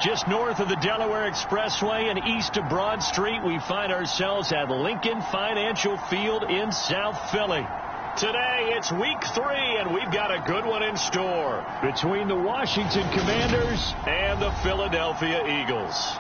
Just north of the Delaware Expressway and east of Broad Street, we find ourselves at Lincoln Financial Field in South Philly. Today, it's week 3, and we've got a good one in store between the Washington Commanders and the Philadelphia Eagles.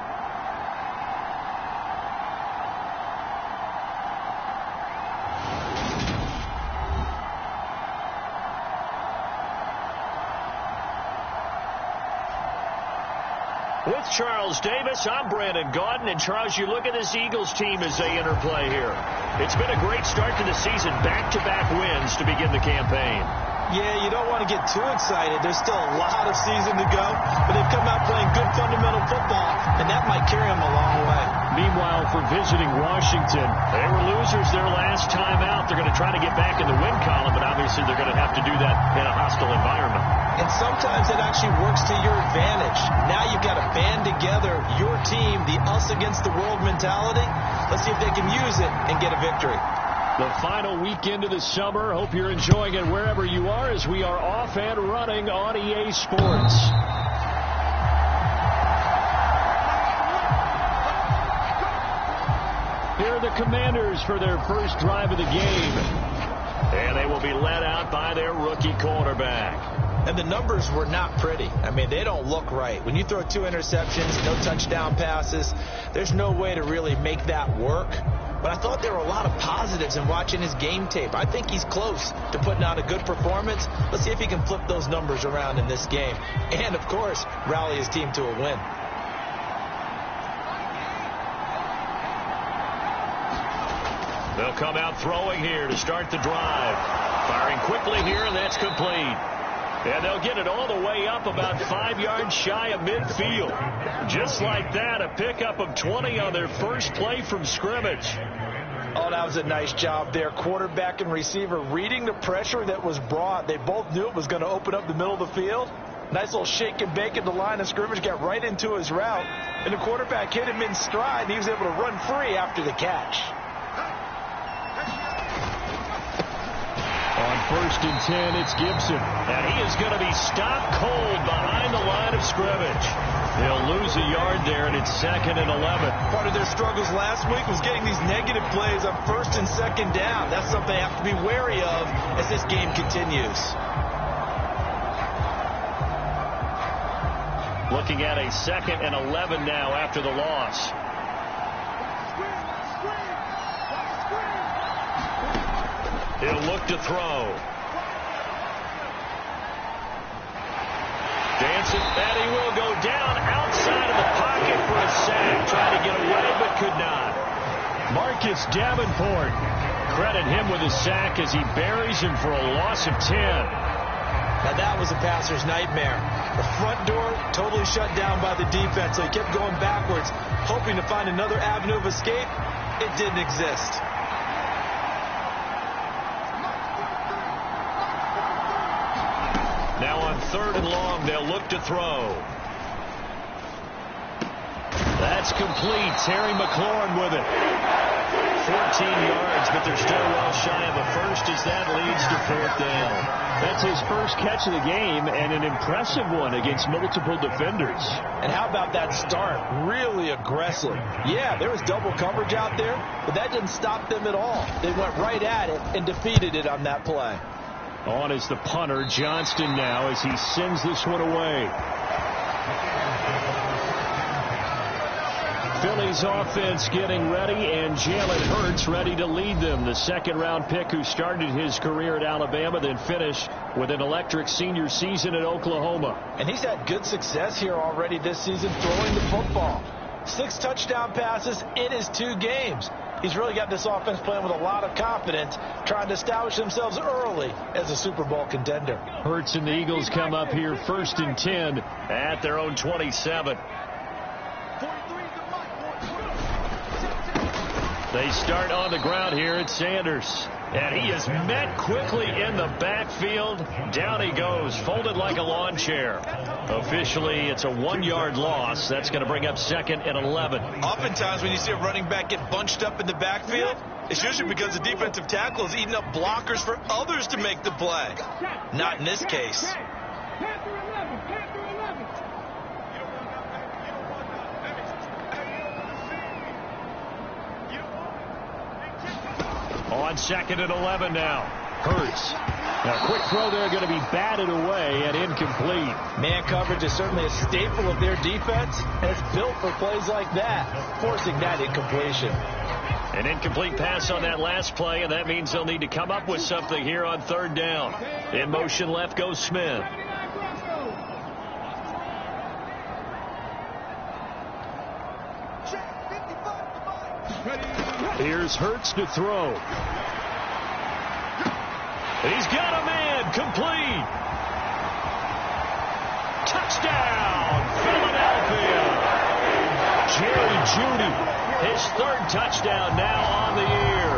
With Charles Davis, I'm Brandon Gaudin. And Charles, you look at this Eagles team as they interplay here. It's been a great start to the season, back-to-back wins to begin the campaign. Yeah, you don't want to get too excited. There's still a lot of season to go, but they've come out playing good fundamental football, and that might carry them a long way. Meanwhile, for visiting Washington, they were losers their last time out. They're going to try to get back in the win column, but obviously they're going to have to do that in a hostile environment. And sometimes it actually works to your advantage. Now you've got to band together your team, the us against the world mentality. Let's see if they can use it and get a victory. The final weekend of the summer. Hope you're enjoying it wherever you are as we are off and running on EA Sports. Here are the Commanders for their first drive of the game. And they will be led out by their rookie quarterback. And the numbers were not pretty. I mean, they don't look right. When you throw 2 interceptions, no touchdown passes, there's no way to really make that work. But I thought there were a lot of positives in watching his game tape. I think he's close to putting out a good performance. Let's see if he can flip those numbers around in this game. And, of course, rally his team to a win. They'll come out throwing here to start the drive. Firing quickly here, and that's complete. And they'll get it all the way up about 5 yards shy of midfield. Just like that, a pickup of 20 on their first play from scrimmage. Oh, that was a nice job there. Quarterback and receiver reading the pressure that was brought. They both knew it was going to open up the middle of the field. Nice little shake and bake at the line of scrimmage, got right into his route. And the quarterback hit him in stride, and he was able to run free after the catch. On 1st and 10, it's Gibson. And he is going to be stopped cold behind the line of scrimmage. They'll lose a yard there, and it's 2nd and 11. Part of their struggles last week was getting these negative plays on 1st and 2nd down. That's something they have to be wary of as this game continues. Looking at a 2nd and 11 now after the loss. He'll look to throw. Dancing, and he will go down outside of the pocket for a sack. Tried to get away, but could not. Marcus Davenport. Credit him with a sack as he buries him for a loss of 10. Now that was a passer's nightmare. The front door totally shut down by the defense, so he kept going backwards, hoping to find another avenue of escape. It didn't exist. Now on 3rd and long, they'll look to throw. That's complete. Terry McLaurin with it. 14 yards, but they're still well shy of a first as that leads to 4th down. That's his first catch of the game, and an impressive one against multiple defenders. And how about that start? Really aggressive. Yeah, there was double coverage out there, but that didn't stop them at all. They went right at it and defeated it on that play. On is the punter, Johnston, now as he sends this one away. Philly's offense getting ready, and Jalen Hurts ready to lead them. The 2nd-round pick who started his career at Alabama, then finished with an electric senior season at Oklahoma. And he's had good success here already this season throwing the football. 6 touchdown passes in his 2 games. He's really got this offense playing with a lot of confidence, trying to establish themselves early as a Super Bowl contender. Hurts and the Eagles come up here 1st and 10 at their own 27. They start on the ground here at Sanders. And he is met quickly in the backfield. Down he goes, folded like a lawn chair. Officially, it's a 1-yard loss. That's going to bring up 2nd and 11. Oftentimes when you see a running back get bunched up in the backfield, it's usually because the defensive tackle is eating up blockers for others to make the play. Not in this case. On 2nd and 11 now. Hurts. Now, quick throw there going to be batted away and incomplete. Man coverage is certainly a staple of their defense, and it's built for plays like that, forcing that incompletion. An incomplete pass on that last play, and that means they'll need to come up with something here on 3rd down. In motion left goes Smith. Here's Hurts to throw. He's got a man, complete. Touchdown, Philadelphia. Jerry Jeudy, his 3rd touchdown now on the year.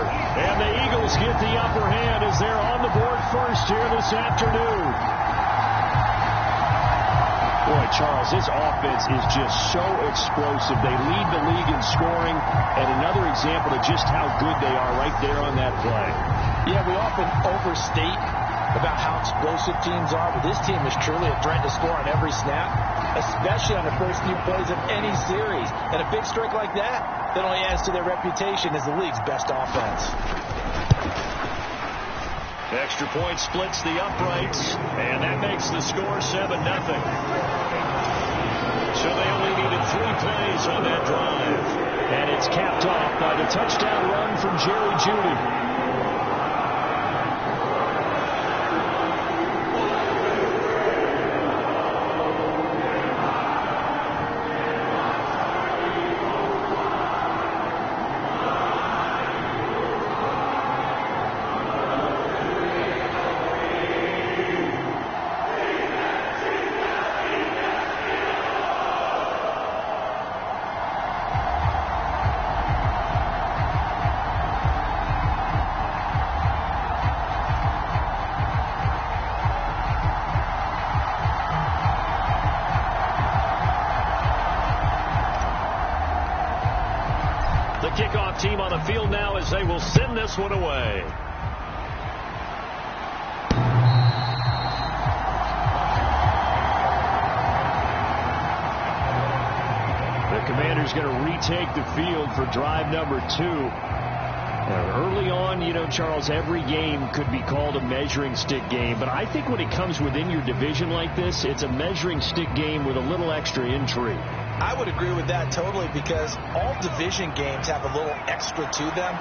And the Eagles get the upper hand as they're on the board first here this afternoon. Boy, Charles, this offense is just so explosive. They lead the league in scoring, and another example of just how good they are right there on that play. Yeah, we often overstate about how explosive teams are, but this team is truly a threat to score on every snap, especially on the first few plays of any series. And a big streak like that only adds to their reputation as the league's best offense. Extra point splits the uprights, and that makes the score 7-0. So they only needed 3 plays on that drive. And it's capped off by the touchdown run from Jerry Jeudy. Kickoff team on the field now as they will send this one away. The Commanders going to retake the field for drive number 2. Early on, you know, Charles, every game could be called a measuring stick game, but I think when it comes within your division like this, it's a measuring stick game with a little extra intrigue. I would agree with that totally, because all division games have a little extra to them.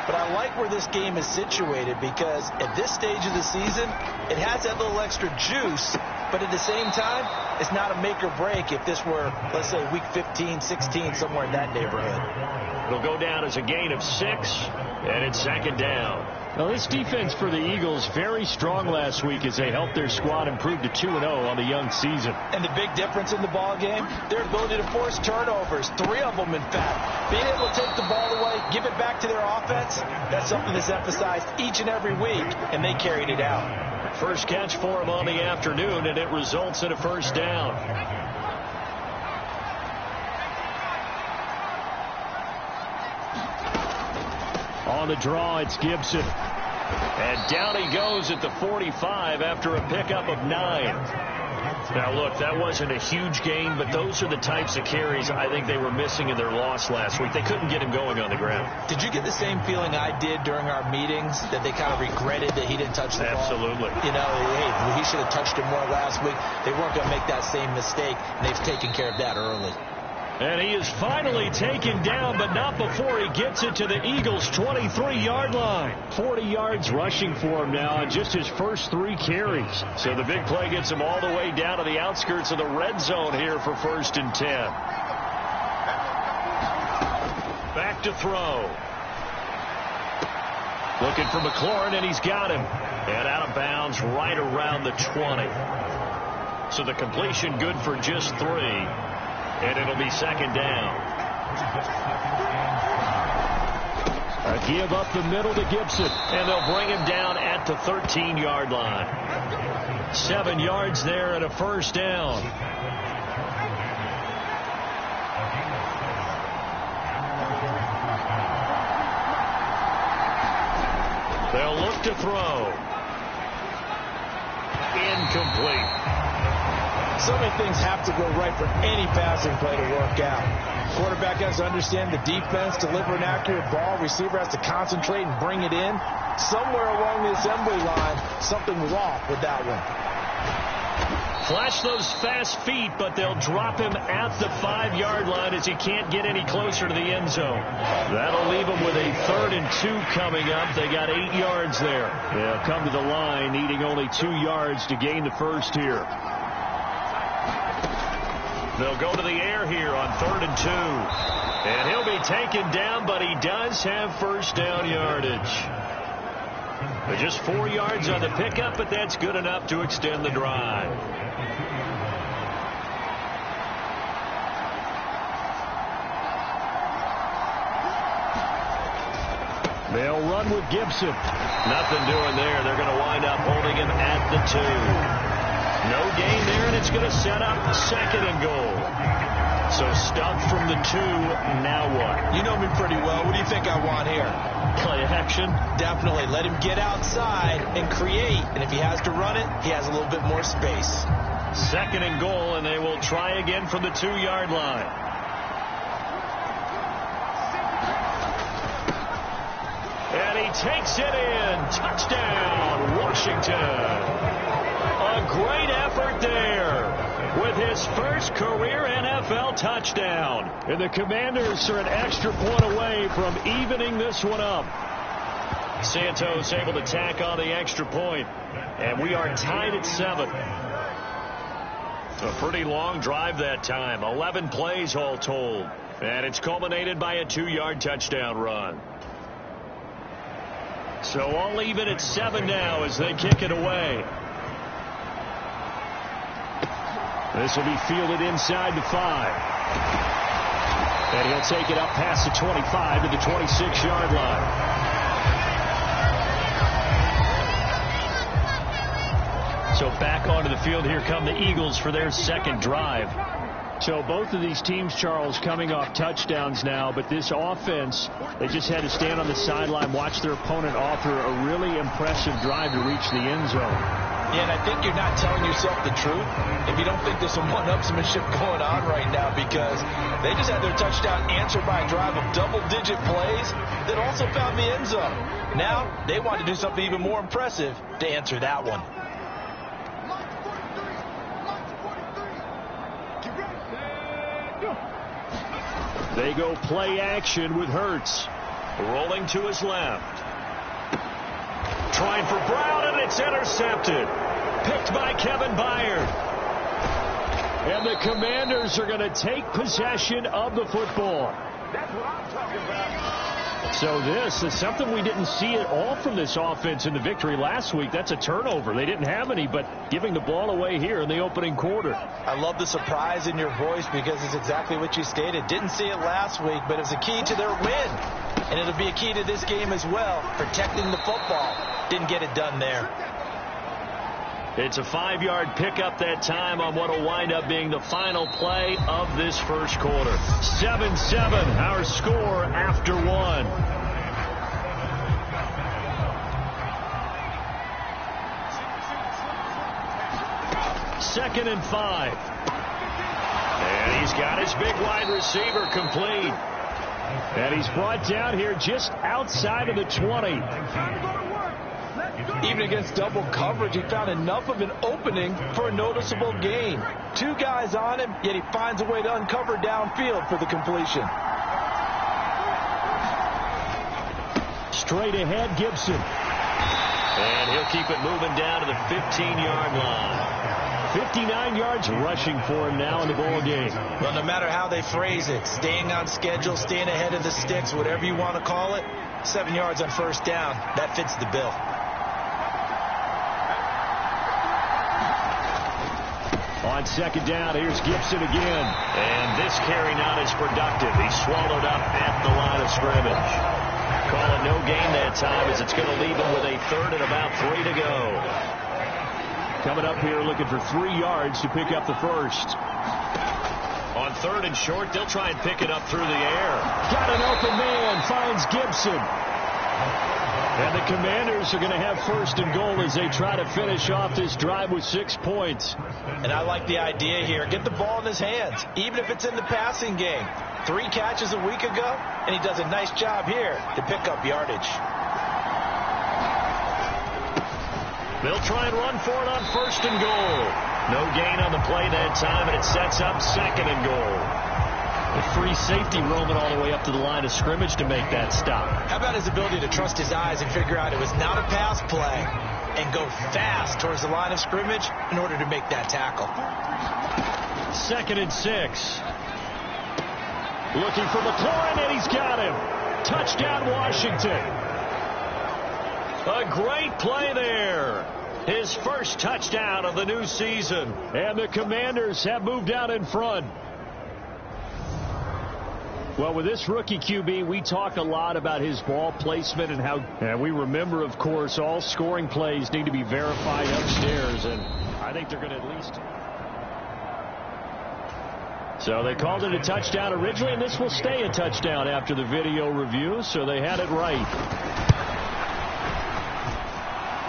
But I like where this game is situated, because at this stage of the season, it has that little extra juice, but at the same time, it's not a make or break if this were, let's say, week 15, 16, somewhere in that neighborhood. It'll go down as a gain of 6, and it's 2nd down. Now, this defense for the Eagles very strong last week as they helped their squad improve to 2-0 on the young season. And the big difference in the ball game, their ability to force turnovers, 3 of them in fact. Being able to take the ball away, give it back to their offense, that's something that's emphasized each and every week, and they carried it out. First catch for him on the afternoon, and it results in a 1st down. On the draw, it's Gibson. And down he goes at the 45 after a pickup of 9. Now, look, that wasn't a huge gain, but those are the types of carries I think they were missing in their loss last week. They couldn't get him going on the ground. Did you get the same feeling I did during our meetings, that they kind of regretted that he didn't touch the ball? Absolutely. You know, hey, he should have touched it more last week. They weren't going to make that same mistake, and they've taken care of that early. And he is finally taken down, but not before he gets it to the Eagles' 23-yard line. 40 yards rushing for him now on just his first 3 carries. So the big play gets him all the way down to the outskirts of the red zone here for 1st and 10. Back to throw. Looking for McLaurin, and he's got him. And out of bounds right around the 20. So the completion good for just 3. And it'll be 2nd down. A give up the middle to Gibson. And they'll bring him down at the 13-yard line. 7 yards there and a 1st down. They'll look to throw. Incomplete. So many things have to go right for any passing play to work out. Quarterback has to understand the defense, deliver an accurate ball. Receiver has to concentrate and bring it in. Somewhere along the assembly line, something's off with that one. Flash those fast feet, but they'll drop him at the 5-yard line as he can't get any closer to the end zone. That'll leave him with a 3rd and 2 coming up. They got 8 yards there. They'll come to the line needing only 2 yards to gain the first here. They'll go to the air here on 3rd and 2. And he'll be taken down, but he does have first down yardage. Just 4 yards on the pickup, but that's good enough to extend the drive. They'll run with Gibson. Nothing doing there. They're going to wind up holding him at the 2. No gain there, and it's going to set up 2nd and goal. So stuffed from the 2. Now what? You know me pretty well. What do you think I want here? Play action? Definitely. Let him get outside and create. And if he has to run it, he has a little bit more space. 2nd and goal, and they will try again from the 2-yard line. And he takes it in. Touchdown, Washington. A great effort there with his first career NFL touchdown. And the Commanders are an extra point away from evening this one up. Santos able to tack on the extra point. And we are tied at 7. A pretty long drive that time. 11 plays all told. And it's culminated by a 2-yard touchdown run. So all even at 7 now as they kick it away. This will be fielded inside the 5. And he'll take it up past the 25 to the 26-yard line. So back onto the field, here come the Eagles for their 2nd drive. So both of these teams, Charles, coming off touchdowns now, but this offense, they just had to stand on the sideline, watch their opponent offer a really impressive drive to reach the end zone. Yeah, and I think you're not telling yourself the truth if you don't think there's some one-upsmanship going on right now, because they just had their touchdown answered by a drive of double-digit plays that also found the end zone. Now they want to do something even more impressive to answer that one. They go play action with Hurts. Rolling to his left. Trying for Brown, and it's intercepted. Picked by Kevin Byard. And the Commanders are going to take possession of the football. That's what I'm talking about. So this is something we didn't see at all from this offense in the victory last week. That's a turnover. They didn't have any, but giving the ball away here in the opening quarter. I love the surprise in your voice because it's exactly what you stated. Didn't see it last week, but it was a key to their win. And it'll be a key to this game as well, protecting the football. Didn't get it done there. It's a 5-yard pickup that time on what will wind up being the final play of this first quarter. 7-7, our score after 1. Second and 5. And he's got his big wide receiver complete. And he's brought down here just outside of the 20. Even against double coverage, he found enough of an opening for a noticeable gain. 2 guys on him, yet he finds a way to uncover downfield for the completion. Straight ahead, Gibson. And he'll keep it moving down to the 15-yard line. 59 yards rushing for him now in the ball game. Well, no matter how they phrase it, staying on schedule, staying ahead of the sticks, whatever you want to call it, 7 yards on first down, that fits the bill. On second down, here's Gibson again. And this carry not as productive. He's swallowed up at the line of scrimmage. Call it no gain that time as it's going to leave him with a 3rd and about 3 to go. Coming up here looking for 3 yards to pick up the first. On 3rd and short, they'll try and pick it up through the air. Got an open man, finds Gibson. And the Commanders are going to have first and goal as they try to finish off this drive with 6 points. And I like the idea here. Get the ball in his hands, even if it's in the passing game. 3 catches a week ago, and he does a nice job here to pick up yardage. They'll try and run for it on first and goal. No gain on the play that time, and it sets up second and goal. The free safety roaming all the way up to the line of scrimmage to make that stop. How about his ability to trust his eyes and figure out it was not a pass play and go fast towards the line of scrimmage in order to make that tackle. 2nd and 6. Looking for McLaurin, and he's got him. Touchdown, Washington. A great play there. His first touchdown of the new season. And the Commanders have moved out in front. Well, with this rookie QB, we talk a lot about his ball placement and how, and we remember, of course, all scoring plays need to be verified upstairs, and I think they're going to at least. So they called it a touchdown originally, and this will stay a touchdown after the video review, so they had it right.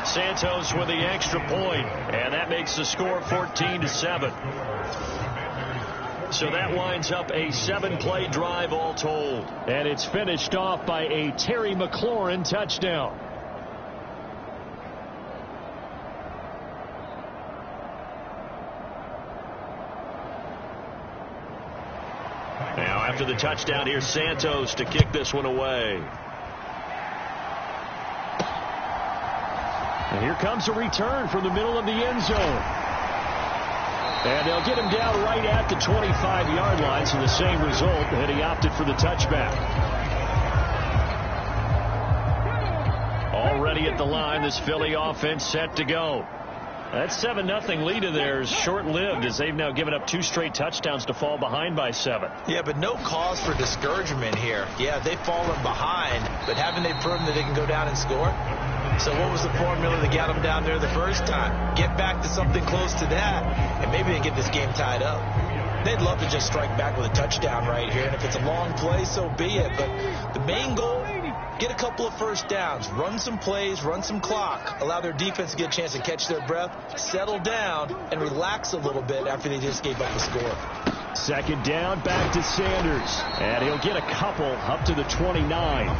Santos with the extra point, and that makes the score 14-7. So that winds up a 7-play drive all told. And it's finished off by a Terry McLaurin touchdown. Now after the touchdown, here's Santos to kick this one away. And here comes a return from the middle of the end zone. And they'll get him down right at the 25-yard line, so the same result, and he opted for the touchback. Already at the line, this Philly offense set to go. That 7-0 lead of theirs short-lived as they've now given up 2 straight touchdowns to fall behind by 7. Yeah, but no cause for discouragement here. Yeah, they've fallen behind, but haven't they proven that they can go down and score? So what was the formula that got them down there the first time? Get back to something close to that, and maybe they get this game tied up. They'd love to just strike back with a touchdown right here, and if it's a long play, so be it. But the main goal, get a couple of first downs, run some plays, run some clock, allow their defense to get a chance to catch their breath, settle down, and relax a little bit after they just gave up the score. 2nd down, back to Sanders. And he'll get a couple up to the 29.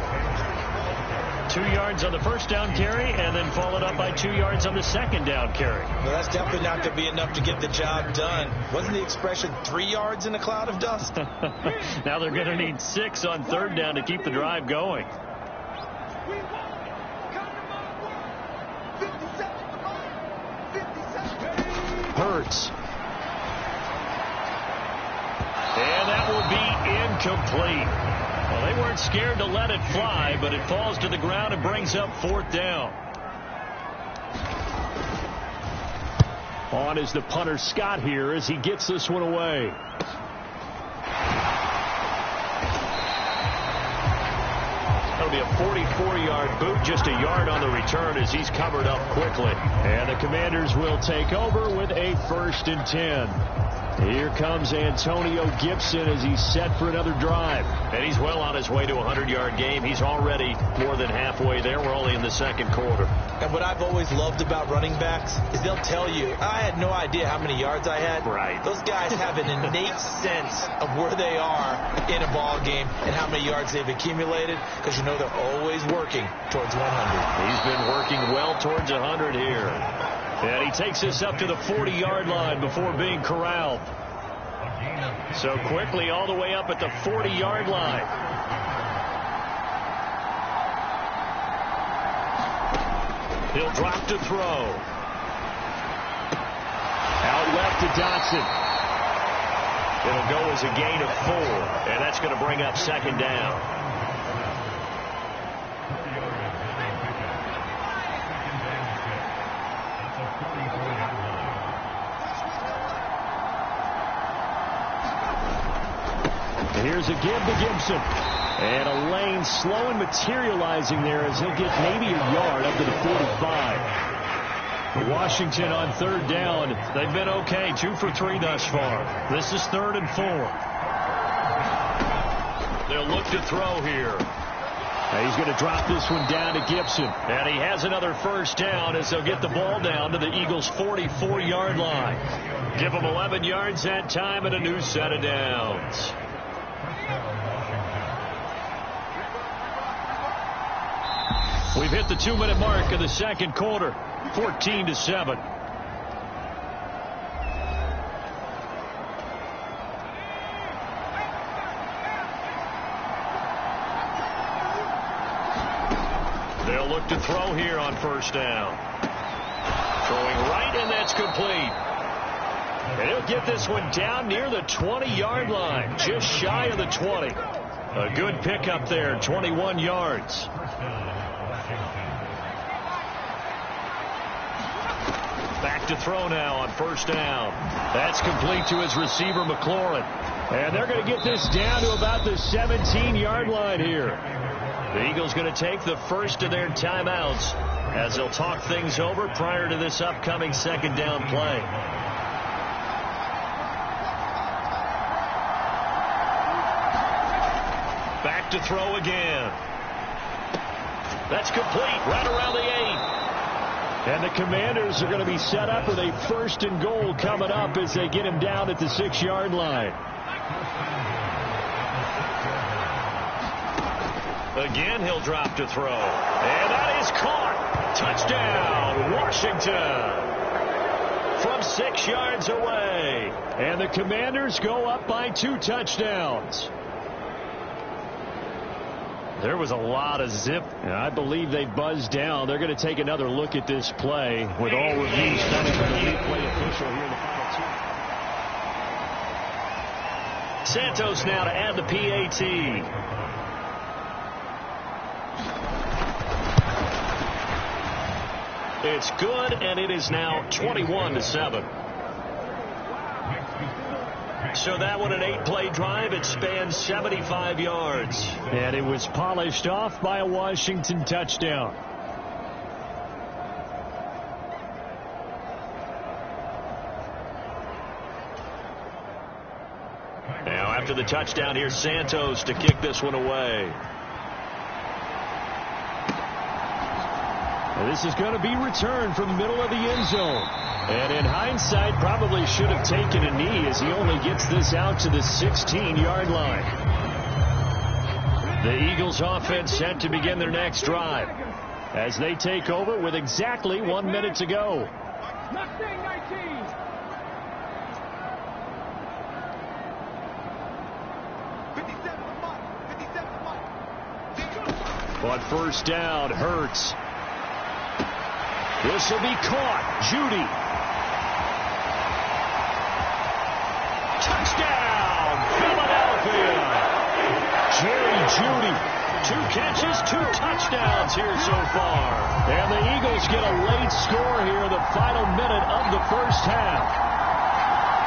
2 yards on the first down carry, and then followed up by 2 yards on the 2nd down carry. Well, that's definitely not going to be enough to get the job done. Wasn't the expression 3 yards in a cloud of dust? Now they're going to need 6 on 3rd down to keep the drive going. Hurts. And that will be incomplete. Well, they weren't scared to let it fly, but it falls to the ground and brings up 4th down. On is the punter Scott here as he gets this one away. That'll be a 44-yard boot, just a yard on the return as he's covered up quickly. And the Commanders will take over with a 1st and 10. Here comes Antonio Gibson as he's set for another drive. And he's well on his way to a 100-yard game. He's already more than halfway there. We're only in the 2nd quarter. And what I've always loved about running backs is they'll tell you, I had no idea how many yards I had. Right. Those guys have an innate sense of where they are in a ball game and how many yards they've accumulated, because you know they're always working towards 100. He's been working well towards 100 here. And he takes this up to the 40-yard line before being corralled. So quickly all the way up at the 40-yard line. He'll drop to throw. Out left to Dotson. It'll go as a gain of 4, and that's going to bring up 2nd down. Here's a give to Gibson. And a lane slow and materializing there as he'll get maybe a yard up to the 45. Washington on 3rd down. They've been okay, 2 for 3 thus far. This is 3rd and 4. They'll look to throw here. He's going to drop this one down to Gibson. And he has another first down as they'll get the ball down to the Eagles' 44-yard line. Give them 11 yards that time and a new set of downs. We've hit the 2-minute mark of the second quarter, 14-7. They'll look to throw here on first down. Throwing right, and that's complete. And he'll get this one down near the 20-yard line, just shy of the 20. A good pickup there, 21 yards. Back to throw now on first down. That's complete to his receiver, McLaurin. And they're going to get this down to about the 17-yard line here. The Eagles going to take the first of their timeouts as they'll talk things over prior to this upcoming second down play. Back to throw again. That's complete right around the 8. And the Commanders are going to be set up with a first and goal coming up as they get him down at the 6-yard line. Again, he'll drop to throw. And that is caught. Touchdown, Washington. From 6 yards away. And the Commanders go up by 2 touchdowns. There was a lot of zip. And I believe they buzzed down. They're going to take another look at this play with all reviews coming from the replay official here in the final 2. Santos now to add the PAT. It's good, and it is now 21-7. So that one, an 8-play drive. It spans 75 yards. And it was polished off by a Washington touchdown. Now after the touchdown, here's Santos to kick this one away. And this is going to be returned from the middle of the end zone. And in hindsight, probably should have taken a knee as he only gets this out to the 16-yard line. The Eagles offense set to begin their next drive as they take over with exactly 1 minute to go. On first down, Hurts. This will be caught. Judy. Touchdown, Philadelphia. Jerry Judy. 2 catches, 2 touchdowns here so far. And the Eagles get a late score here in the final minute of the first half.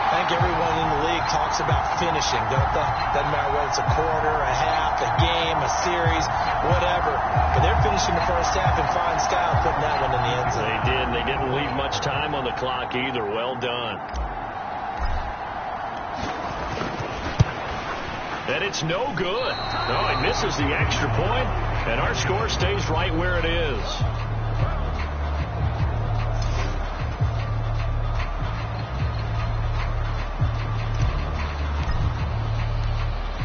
I think everyone in the league talks about finishing, don't they? Doesn't matter whether it's a quarter, a half, a game, a series, whatever. But they're finishing the first half in fine style, putting that one in the end zone. They did, and they didn't leave much time on the clock either. Well done. And it's no good. No, he misses the extra point, and our score stays right where it is.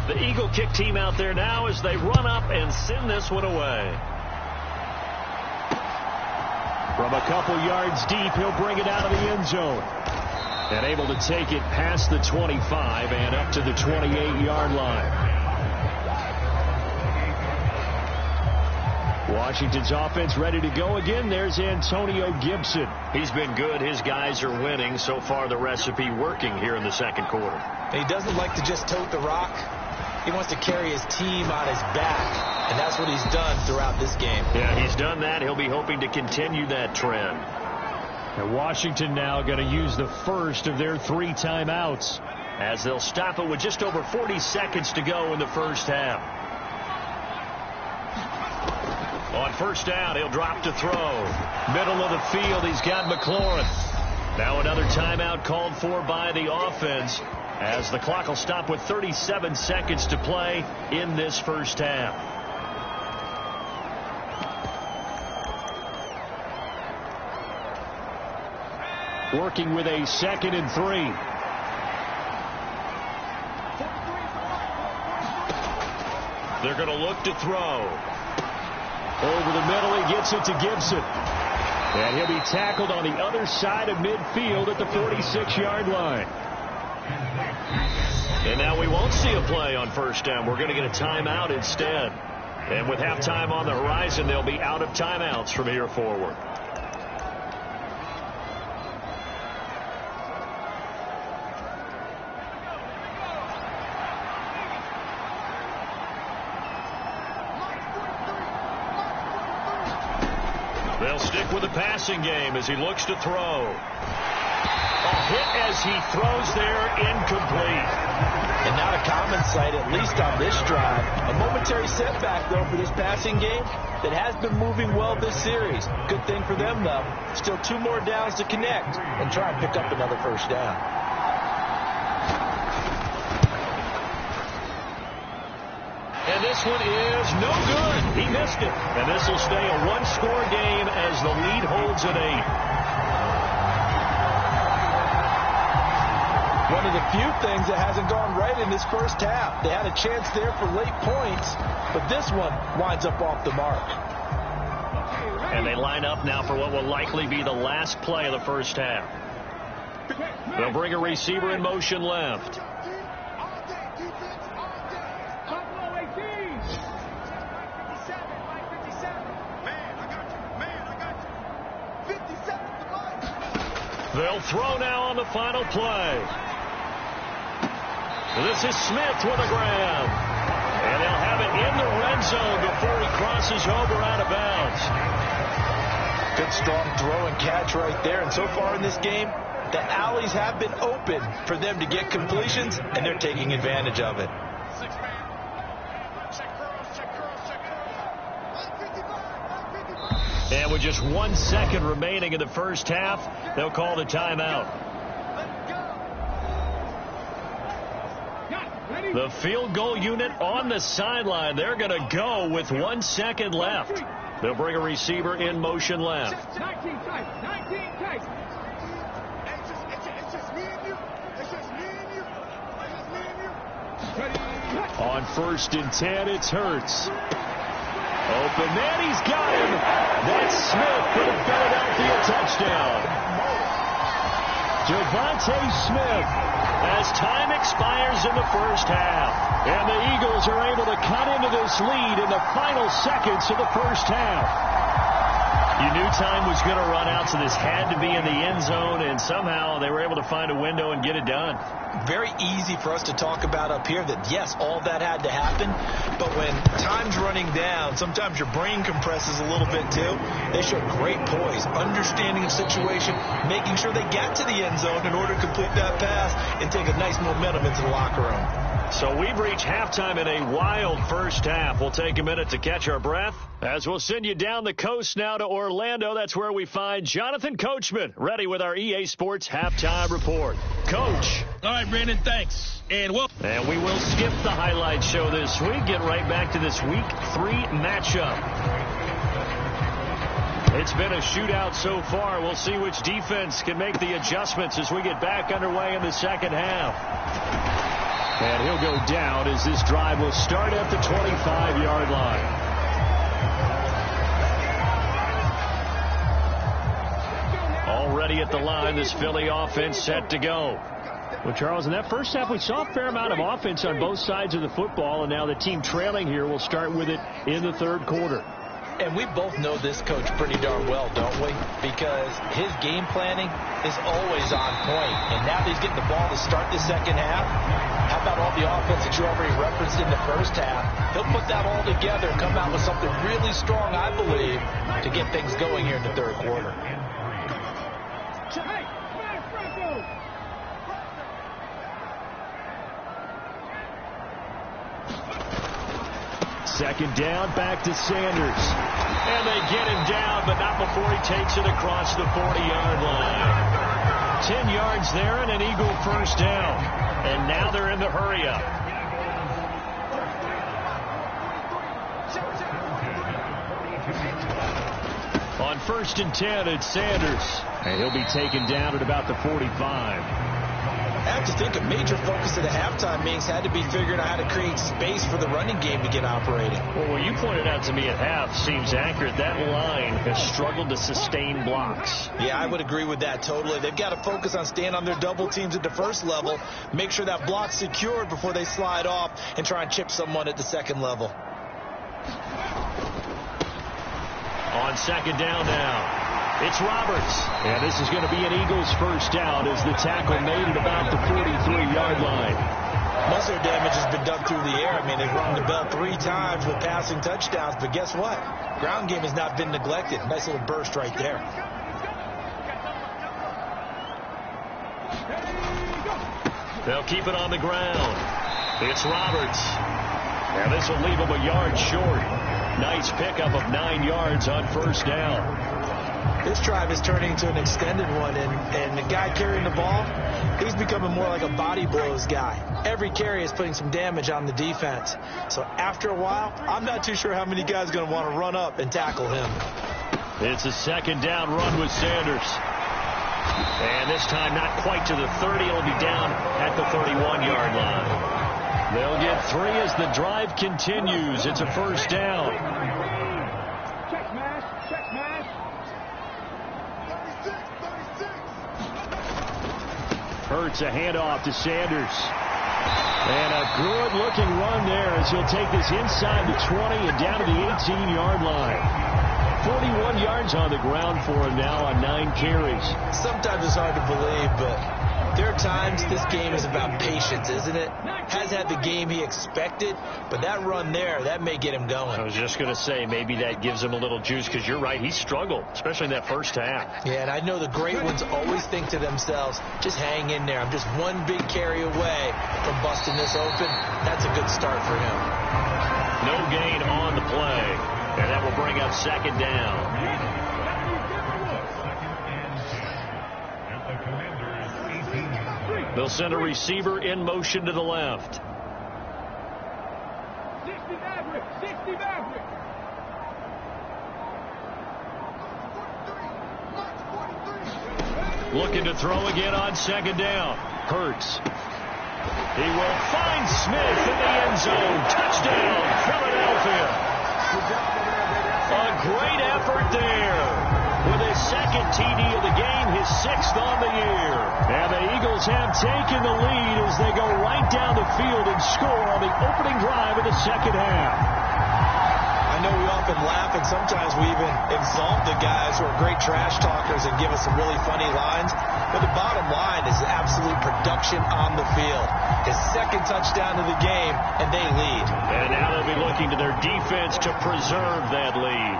The Eagle kick team out there now as they run up and send this one away. From a couple yards deep, he'll bring it out of the end zone. And able to take it past the 25 and up to the 28-yard line. Washington's offense ready to go again. There's Antonio Gibson. He's been good. His guys are winning. So far, the recipe working here in the second quarter. He doesn't like to just tote the rock. He wants to carry his team on his back, and that's what he's done throughout this game. Yeah, he's done that. He'll be hoping to continue that trend. And Washington now going to use the first of their 3 timeouts as they'll stop it with just over 40 seconds to go in the first half. On first down, he'll drop to throw. Middle of the field, he's got McLaurin. Now another timeout called for by the offense as the clock will stop with 37 seconds to play in this first half. working with a 2nd and 3. They're going to look to throw. Over the middle, he gets it to Gibson. And he'll be tackled on the other side of midfield at the 46-yard line. And now we won't see a play on first down. We're going to get a timeout instead. And with halftime on the horizon, they'll be out of timeouts from here forward. They'll stick with the passing game as he looks to throw. A hit as he throws there, incomplete. And not a common sight, at least on this drive. A momentary setback, though, for this passing game that has been moving well this series. Good thing for them, though. Still 2 more downs to connect and try and pick up another first down. And this one is no good. He missed it. And this will stay a 1-score game as the lead holds at 8. One of the few things that hasn't gone right in this first half. They had a chance there for late points, but this one winds up off the mark. And they line up now for what will likely be the last play of the first half. They'll bring a receiver in motion left. They'll throw now on the final play. This is Smith with a grab. And they'll have it in the red zone before he crosses over out of bounds. Good strong throw and catch right there. And so far in this game, the alleys have been open for them to get completions, and they're taking advantage of it. And with just 1 second remaining in the first half, they'll call the timeout. The field goal unit on the sideline. They're going to go with 1 second left. They'll bring a receiver in motion left. On 1st and 10, it's Hurts. Open man, he's got him. That's Smith for the Philadelphia touchdown. Javonte Smith as time expires in the first half. And the Eagles are able to cut into this lead in the final seconds of the first half. You knew time was going to run out, so this had to be in the end zone, and somehow they were able to find a window and get it done. Very easy for us to talk about up here that, yes, all that had to happen, but when time's running down, sometimes your brain compresses a little bit too. They showed great poise, understanding the situation, making sure they get to the end zone in order to complete that pass and take a nice momentum into the locker room. So we've reached halftime in a wild first half. We'll take a minute to catch our breath as we'll send you down the coast now to Orlando. That's where we find Jonathan Coachman, ready with our EA Sports halftime report. Coach. All right, Brandon, thanks. And we will skip the highlight show this week. Get right back to this Week 3 matchup. It's been a shootout so far. We'll see which defense can make the adjustments as we get back underway in the second half. And he'll go down as this drive will start at the 25-yard line. Already at the line, this Philly offense set to go. Well, Charles, in that first half, we saw a fair amount of offense on both sides of the football, and now the team trailing here will start with it in the third quarter. And we both know this coach pretty darn well, don't we? Because his game planning is always on point. And now that he's getting the ball to start the second half, how about all the offense that you already referenced in the first half? He'll put that all together and come out with something really strong, I believe, to get things going here in the third quarter. Second down, back to Sanders. And they get him down, but not before he takes it across the 40-yard line. 10 yards there and an Eagle first down. And now they're in the hurry-up. On On 1st and 10, it's Sanders. And he'll be taken down at about the 45. I have to think a major focus of the halftime meetings had to be figuring out how to create space for the running game to get operating. Well, what you pointed out to me at half seems accurate. That line has struggled to sustain blocks. Yeah, I would agree with that totally. They've got to focus on staying on their double teams at the first level, make sure that block's secured before they slide off and try and chip someone at the second level. On 2nd down now. It's Roberts. And this is going to be an Eagles first down as the tackle made at about the 43-yard line. Most of their damage has been done through the air. I mean, they've rung the bell 3 times with passing touchdowns, but guess what? Ground game has not been neglected. Nice little burst right there. They'll keep it on the ground. It's Roberts. And this will leave him a yard short. Nice pickup of 9 yards on first down. This drive is turning into an extended one, and the guy carrying the ball, he's becoming more like a body blows guy. Every carry is putting some damage on the defense. So after a while, I'm not too sure how many guys are going to want to run up and tackle him. It's a 2nd down run with Sanders. And this time not quite to the 30. It'll be down at the 31-yard line. They'll get 3 as the drive continues. It's a first down. Check smash. Check smash. Hurts a handoff to Sanders. And a good-looking run there as he'll take this inside the 20 and down to the 18-yard line. 41 yards on the ground for him now on 9 carries. Sometimes it's hard to believe, but there are times this game is about patience, isn't it? Has had the game he expected, but that run there, that may get him going. I was just going to say maybe that gives him a little juice because you're right. He struggled, especially in that first half. Yeah, and I know the great ones always think to themselves, just hang in there. I'm just one big carry away from busting this open. That's a good start for him. No gain on the play. And that will bring up 2nd down. They'll send a receiver in motion to the left. 60 Maverick. 60 Maverick. Looking to throw again on 2nd down. Hurts. He will find Smith in the end zone. Touchdown, Philadelphia. A great effort there. With his 2nd TD of the game, his 6th on the year. And the Eagles have taken the lead as they go right down the field and score on the opening drive of the 2nd half. I know we often laugh, and sometimes we even insult the guys who are great trash talkers and give us some really funny lines. But the bottom line is absolute production on the field. His 2nd touchdown of the game, and they lead. And now they'll be looking to their defense to preserve that lead.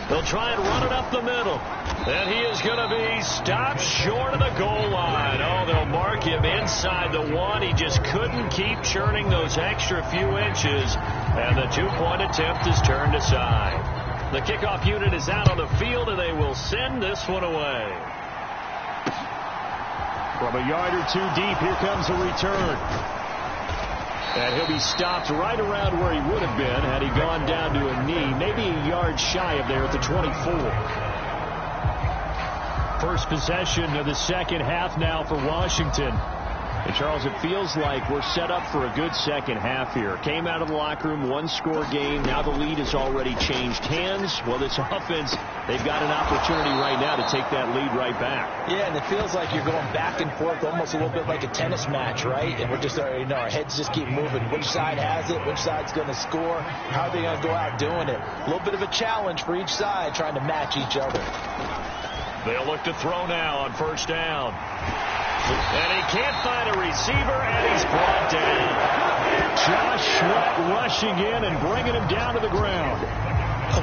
They'll try and run it up the middle. And he is going to be stopped short of the goal line. Oh, they'll mark him inside the 1. He just couldn't keep churning those extra few inches. And the 2-point attempt is turned aside. The kickoff unit is out on the field, and they will send this one away. From a yard or 2 deep, here comes the return. And he'll be stopped right around where he would have been had he gone down to a knee, maybe a yard shy of there at the 24. First possession of the 2nd half now for Washington. And, Charles, it feels like we're set up for a good 2nd half here. Came out of the locker room, 1-score game. Now the lead has already changed hands. Well, this offense, they've got an opportunity right now to take that lead right back. Yeah, and it feels like you're going back and forth almost a little bit like a tennis match, right? And we're just, our heads just keep moving. Which side has it? Which side's going to score? How are they going to go out doing it? A little bit of a challenge for each side trying to match each other. They'll look to throw now on first down. And he can't find a receiver, and he's brought down. Josh Sweat rushing in and bringing him down to the ground.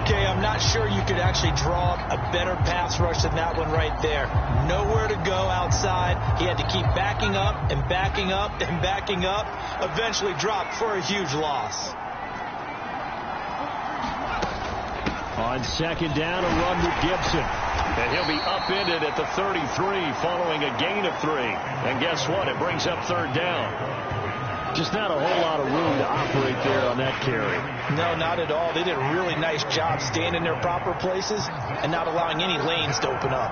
Okay, I'm not sure you could actually draw a better pass rush than that one right there. Nowhere to go outside. He had to keep backing up and backing up and backing up. Eventually dropped for a huge loss. On 2nd down, a run with Gibson. And he'll be upended at the 33 following a gain of 3. And guess what? It brings up 3rd down. Just not a whole lot of room to operate there on that carry. No, not at all. They did a really nice job staying in their proper places and not allowing any lanes to open up.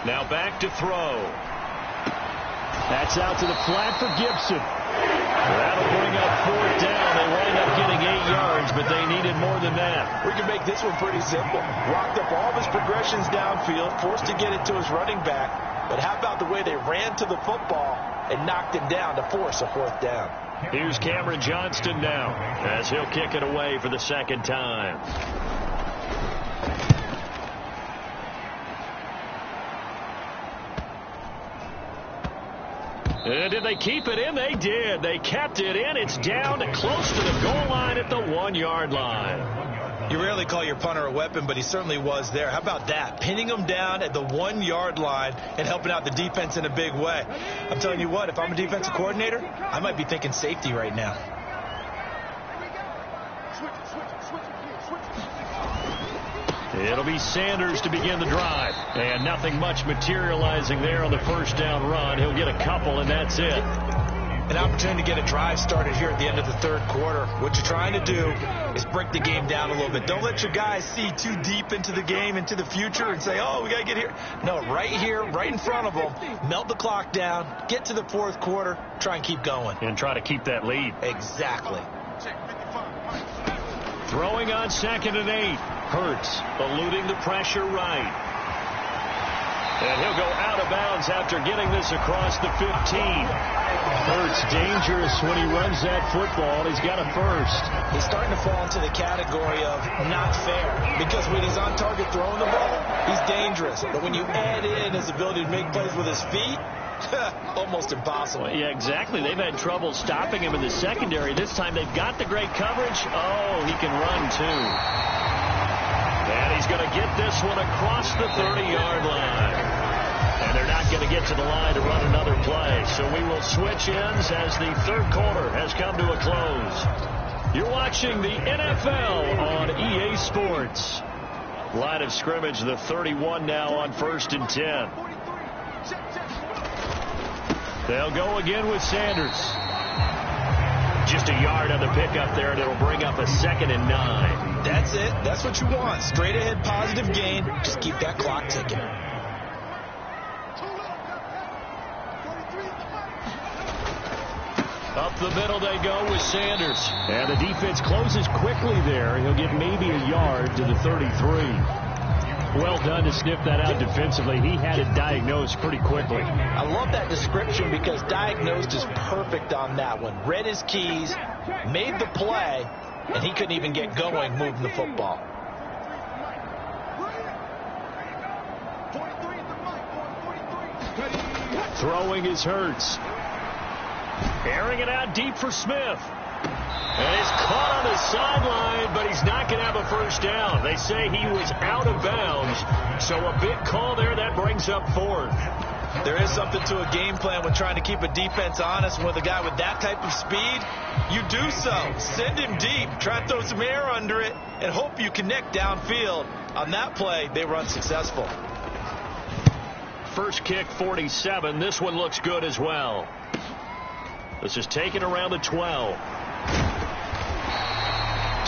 Now back to throw. That's out to the flat for Gibson. That'll bring up 4th down. They wind up getting 8 yards, but they needed more than that. We can make this one pretty simple. Locked up all of his progressions downfield, forced to get it to his running back. But how about the way they ran to the football and knocked him down to force a 4th down? Here's Cameron Johnston now as he'll kick it away for the second time. And did they keep it in? They did. They kept it in. It's down to close to the goal line at the 1-yard line. You rarely call your punter a weapon, but he certainly was there. How about that? Pinning him down at the 1-yard line and helping out the defense in a big way. I'm telling you what, if I'm a defensive coordinator, I might be thinking safety right now. It'll be Sanders to begin the drive. And nothing much materializing there on the first down run. He'll get a couple, and that's it. An opportunity to get a drive started here at the end of the third quarter. What you're trying to do is break the game down a little bit. Don't let your guys see too deep into the game, into the future, and say, oh, we got to get here. No, right here, right in front of them, melt the clock down, get to the fourth quarter, try and keep going. And try to keep that lead. Exactly. Throwing on 2nd and 8. Hurts eluding the pressure right. And he'll go out of bounds after getting this across the 15. Hurts dangerous when he runs that football. He's got a first. He's starting to fall into the category of not fair, because when he's on target throwing the ball, he's dangerous. But when you add in his ability to make plays with his feet, almost impossible. Well, yeah, exactly. They've had trouble stopping him in the secondary. This time they've got the great coverage. Oh, he can run too. And he's going to get this one across the 30-yard line. And they're not going to get to the line to run another play. So we will switch ends as the third quarter has come to a close. You're watching the NFL on EA Sports. Line of scrimmage, the 31 now on 1st and 10. They'll go again with Sanders. Just a yard on the pickup there, and it'll bring up a 2nd and 9. That's it. That's what you want. Straight ahead positive gain. Just keep that clock ticking. Up the middle they go with Sanders. And the defense closes quickly there. He'll get maybe a yard to the 33. Well done to sniff that out defensively. He had it diagnosed pretty quickly. I love that description because diagnosed is perfect on that one. Read his keys, made the play, and he couldn't even get going moving the football. Throwing is Hurts. Airing it out deep for Smith. And he's caught on the sideline, but he's not going to have a first down. They say he was out of bounds. So a big call there. That brings up 4th. There is something to a game plan with trying to keep a defense honest. With a guy with that type of speed, you do so. Send him deep. Try to throw some air under it and hope you connect downfield. On that play, they were unsuccessful. First kick, 47. This one looks good as well. This is taken around the 12.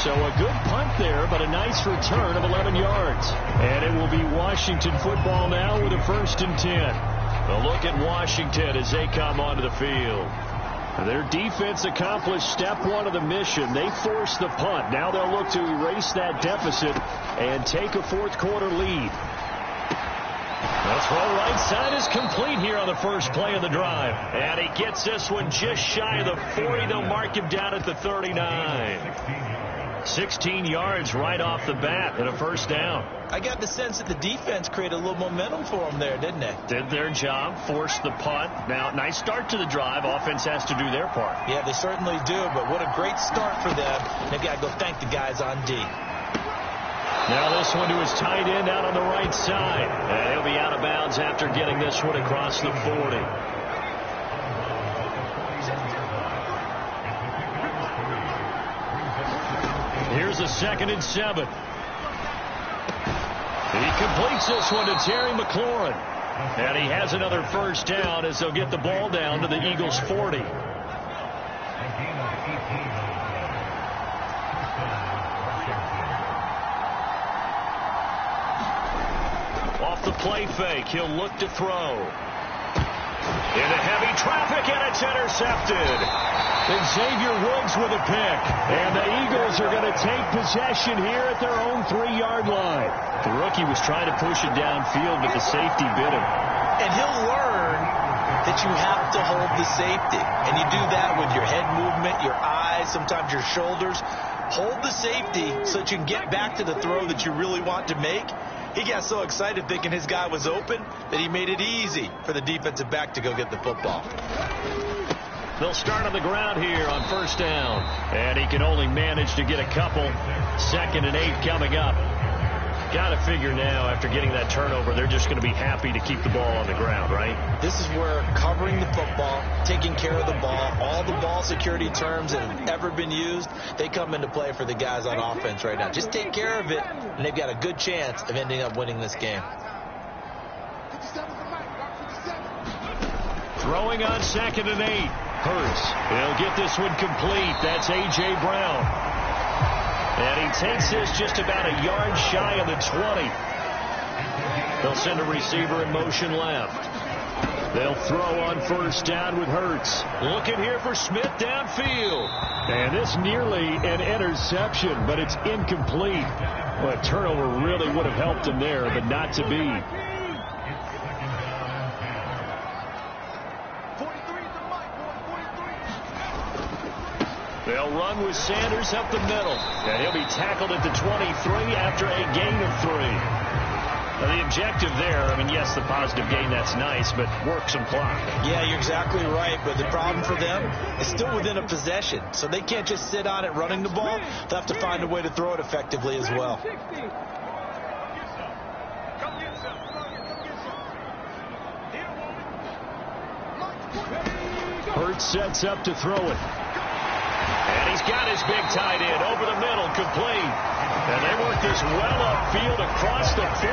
So a good punt there, but a nice return of 11 yards. And it will be Washington football now with a 1st and 10. A look at Washington as they come onto the field. Their defense accomplished step 1 of the mission. They forced the punt. Now they'll look to erase that deficit and take a fourth quarter lead. The throw right side is complete here on the first play of the drive. And he gets this one just shy of the 40. They'll mark him down at the 39. 16 yards right off the bat and a first down. I got the sense that the defense created a little momentum for them there, didn't they? Did their job, forced the punt. Now, nice start to the drive. Offense has to do their part. Yeah, they certainly do, but what a great start for them. They've got to go thank the guys on D. Now this one to his tight end out on the right side. And he'll be out of bounds after getting this one across the 40. Here's a 2nd and 7. He completes this one to Terry McLaurin. And he has another first down as they'll get the ball down to the Eagles' 40. Off the play fake, he'll look to throw. Into heavy traffic, and it's intercepted. Xavier Woods with a pick. And the Eagles are going to take possession here at their own 3-yard line. The rookie was trying to push it downfield, but the safety bit him. And he'll learn that you have to hold the safety. And you do that with your head movement, your eyes, sometimes your shoulders. Hold the safety so that you can get back to the throw that you really want to make. He got so excited thinking his guy was open that he made it easy for the defensive back to go get the football. They'll start on the ground here on first down. And he can only manage to get a couple. 2nd and 8 coming up. Got to figure now, after getting that turnover, they're just going to be happy to keep the ball on the ground, right? This is where covering the football, taking care of the ball, all the ball security terms that have ever been used, they come into play for the guys on offense right now. Just take care of it, and they've got a good chance of ending up winning this game. Throwing on 2nd and 8. Hurts. He'll get this one complete. That's A.J. Brown. And he takes this just about a yard shy of the 20. They'll send a receiver in motion left. They'll throw on first down with Hurts. Looking here for Smith downfield. And this nearly an interception, but it's incomplete. Well, a turnover really would have helped him there, but not to be. They'll run with Sanders up the middle. And he'll be tackled at the 23 after a gain of 3. Now, the objective there, I mean, yes, the positive gain, that's nice, but work some clock. Yeah, you're exactly right. But the problem for them is still within a possession. So they can't just sit on it running the ball. They'll have to find a way to throw it effectively as well. Hurts sets up to throw it. And he's got his big tight end over the middle, complete. And they work this well upfield across the 45.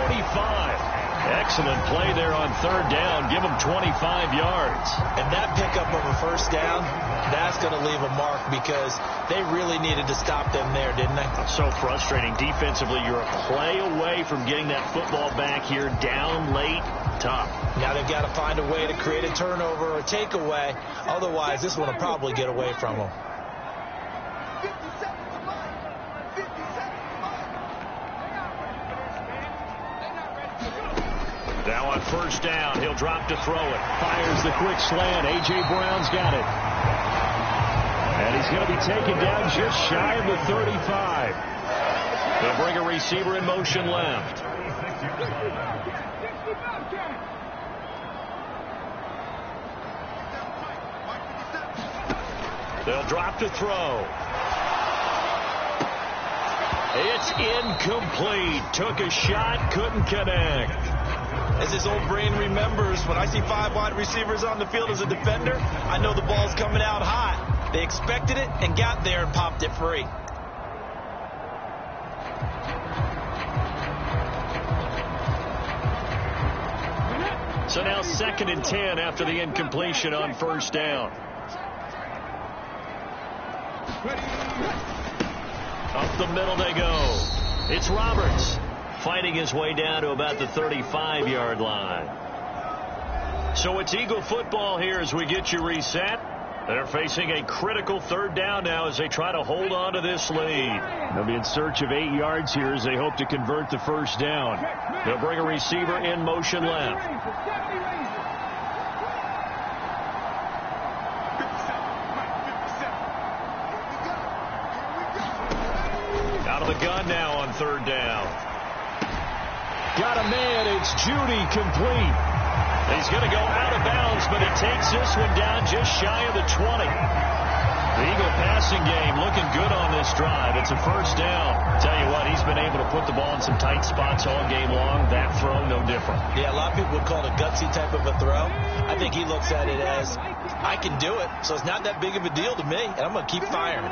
Excellent play there on 3rd down. Give them 25 yards. And that pickup of a first down, that's going to leave a mark because they really needed to stop them there, didn't they? So frustrating. Defensively, you're a play away from getting that football back here down late. Tough. Now they've got to find a way to create a turnover or a takeaway. Otherwise, this one will probably get away from them. Now on first down, he'll drop to throw it. Fires the quick slant. A.J. Brown's got it. And he's going to be taken down just shy of the 35. They'll bring a receiver in motion left. They'll drop to throw. It's incomplete. Took a shot, couldn't connect. As his old brain remembers, when I see 5 wide receivers on the field as a defender, I know the ball's coming out hot. They expected it and got there and popped it free. So now 2nd and 10 after the incompletion on first down. Up the middle they go. It's Roberts fighting his way down to about the 35-yard line. So it's Eagle football here as we get you reset. They're facing a critical 3rd down now as they try to hold on to this lead. They'll be in search of 8 yards here as they hope to convert the first down. They'll bring a receiver in motion left. Out of the gun now on 3rd down. Got a man. It's Judy, complete. He's going to go out of bounds, but he takes this one down just shy of the 20. The Eagle passing game looking good on this drive. It's a first down. Tell you what, he's been able to put the ball in some tight spots all game long. That throw, no different. Yeah, a lot of people would call it a gutsy type of a throw. I think he looks at it as, I can do it, so it's not that big of a deal to me, and I'm going to keep firing.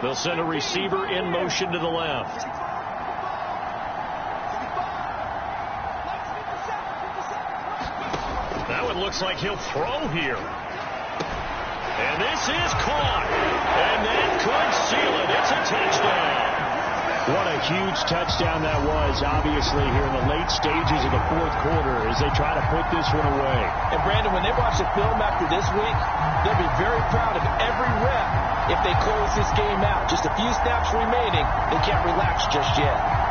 They'll send a receiver in motion to the left. Now it looks like he'll throw here. And this is caught. And that could seal it. It's a touchdown. What a huge touchdown that was, obviously, here in the late stages of the fourth quarter as they try to put this one away. And, Brandon, when they watch the film after this week, they'll be very proud of every rep if they close this game out. Just a few snaps remaining. They can't relax just yet.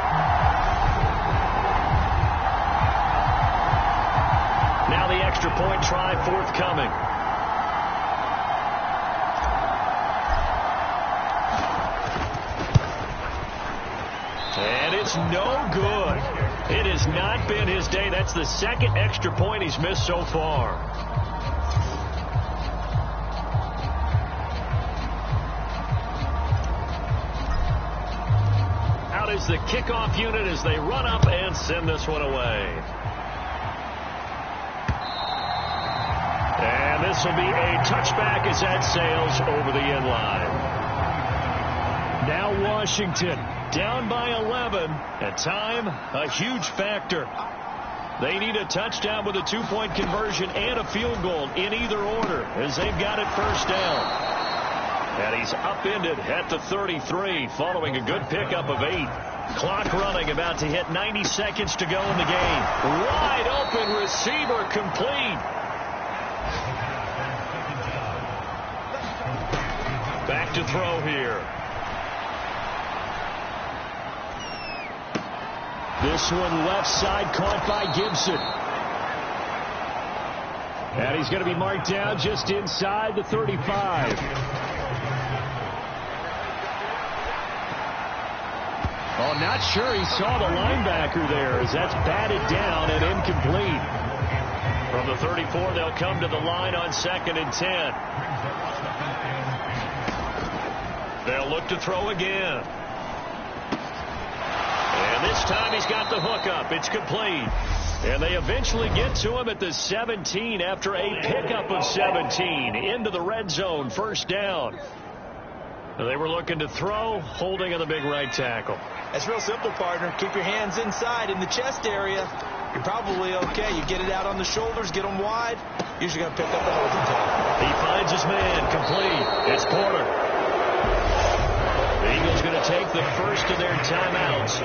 Now the extra point try forthcoming. And it's no good. It has not been his day. That's the second extra point he's missed so far. Out is the kickoff unit as they run up and send this one away. And this will be a touchback as that sails over the end line. Now Washington down by 11. At time, a huge factor. They need a touchdown with a two-point conversion and a field goal in either order as they've got it first down. And he's upended at the 33 following a good pickup of 8. Clock running, about to hit 90 seconds to go in the game. Wide open receiver complete. Back to throw here. This one left side caught by Gibson. And he's going to be marked down just inside the 35. Oh, not sure he saw the linebacker there as that's batted down and incomplete. From the 34, they'll come to the line on 2nd and 10. They'll look to throw again. And this time he's got the hook up. It's complete. And they eventually get to him at the 17 after a pickup of 17 into the red zone. First down. They were looking to throw, holding on the big right tackle. That's real simple, partner. Keep your hands inside in the chest area. You're probably okay. You get it out on the shoulders, get them wide. Usually going to pick up the holding tackle. He finds his man. Complete. It's Porter. The Eagles going to take the first of their timeouts.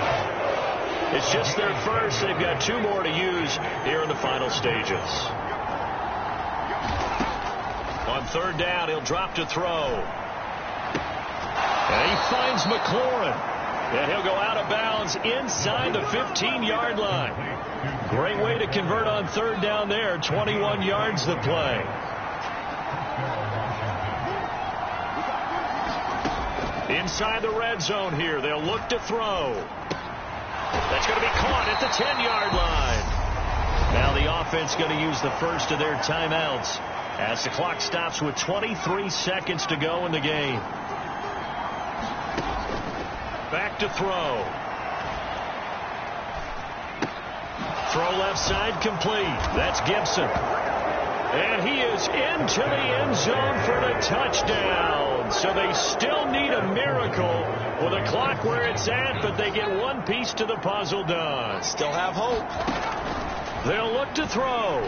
It's just their first. They've got 2 more to use here in the final stages. On 3rd down, he'll drop to throw. And he finds McLaurin. And he'll go out of bounds inside the 15-yard line. Great way to convert on 3rd down there. 21 yards the play. Inside the red zone here. They'll look to throw. That's going to be caught at the 10-yard line. Now the offense going to use the first of their timeouts as the clock stops with 23 seconds to go in the game. Back to throw. Throw left side complete. That's Gibson. And he is into the end zone for the touchdown. So they still need a miracle with the clock where it's at, but they get one piece to the puzzle done. Still have hope. They'll look to throw.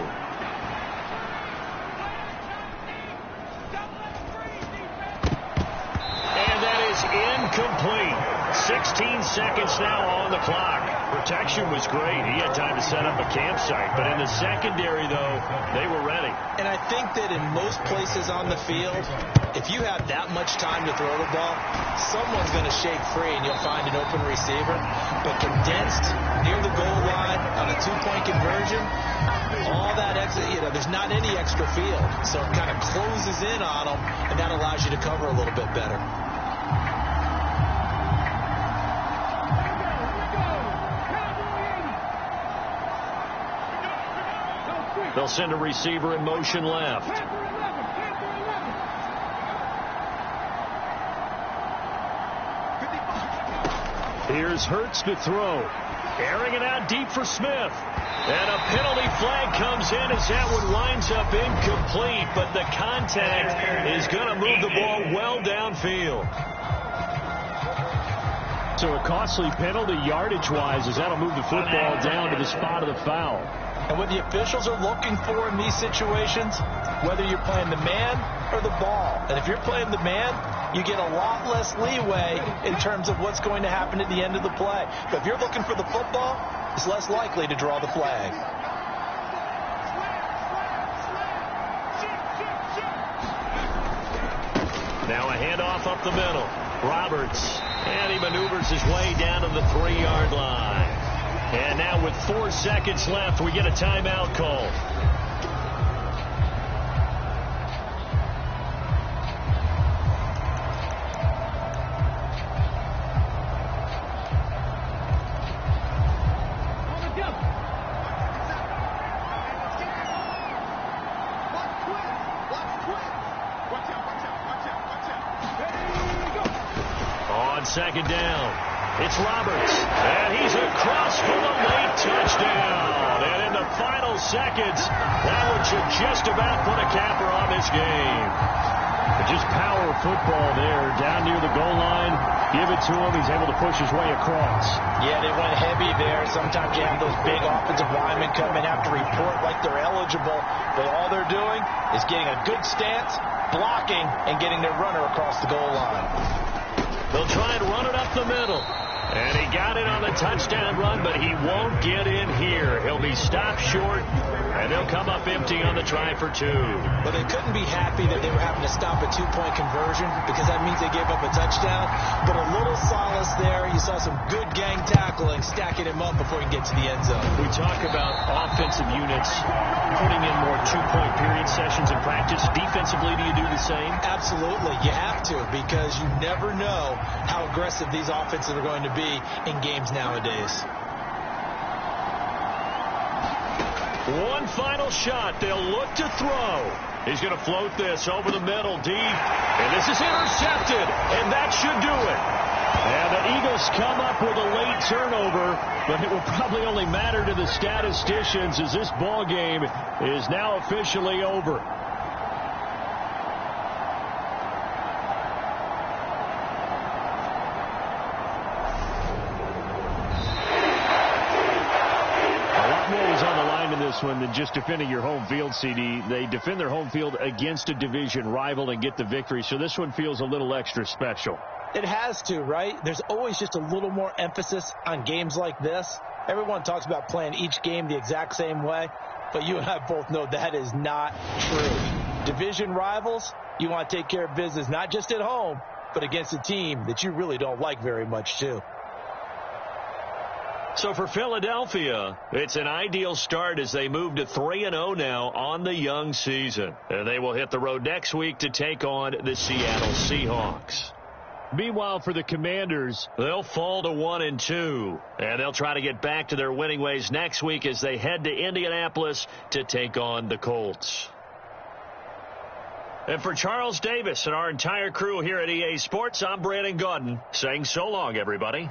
And that is incomplete. 16 seconds now on the clock. Protection was great. He had time to set up a campsite. But in the secondary, though, they were ready. And I think that in most places on the field, if you have that much time to throw the ball, someone's going to shake free and you'll find an open receiver. But condensed near the goal line on a 2-point conversion, all that extra, there's not any extra field. So it kind of closes in on them, and that allows you to cover a little bit better. They'll send a receiver in motion left. Here's Hurts to throw. Airing it out deep for Smith. And a penalty flag comes in as that one winds up incomplete. But the contact is going to move the ball well downfield. So a costly penalty yardage-wise as that'll move the football down to the spot of the foul. And what the officials are looking for in these situations, whether you're playing the man or the ball. And if you're playing the man, you get a lot less leeway in terms of what's going to happen at the end of the play. But if you're looking for the football, it's less likely to draw the flag. Now a handoff up the middle. Roberts, and he maneuvers his way down to the 3-yard line. And now with 4 seconds left, we get a timeout call. Second down. It's Roberts. And he's across for the late touchdown. And in the final seconds, that one should just about put a capper on this game. But just power football there. Down near the goal line. Give it to him. He's able to push his way across. Yeah, they went heavy there. Sometimes you have those big offensive linemen come and have to report like they're eligible. But all they're doing is getting a good stance, blocking, and getting their runner across the goal line. They'll try and run it up the middle. And he got it on the touchdown run, but he won't get in here. He'll be stopped short, and they'll come up empty on the try for 2. But they couldn't be happy that they were having to stop a 2-point conversion because that means they gave up a touchdown. But a little solace there. You saw some good gang tackling, stacking him up before he can get to the end zone. We talk about offensive units putting in more 2-point period sessions in practice. Defensively, do you do the same? Absolutely. You have to because you never know how aggressive these offenses are going to be in games nowadays. One final shot. They'll look to throw. He's going to float this over the middle deep. And this is intercepted. And that should do it. And the Eagles come up with a late turnover, but it will probably only matter to the statisticians as this ball game is now officially over. This one than just defending your home field, CD. They defend their home field against a division rival and get the victory, so this one feels a little extra special. It has to, right? There's always just a little more emphasis on games like this. Everyone talks about playing each game the exact same way, but you and I both know that is not true. Division rivals, you want to take care of business not just at home, but against a team that you really don't like very much too. So for Philadelphia, it's an ideal start as they move to 3-0 now on the young season. And they will hit the road next week to take on the Seattle Seahawks. Meanwhile, for the Commanders, they'll fall to 1-2. And they'll try to get back to their winning ways next week as they head to Indianapolis to take on the Colts. And for Charles Davis and our entire crew here at EA Sports, I'm Brandon Gaudin saying so long, everybody.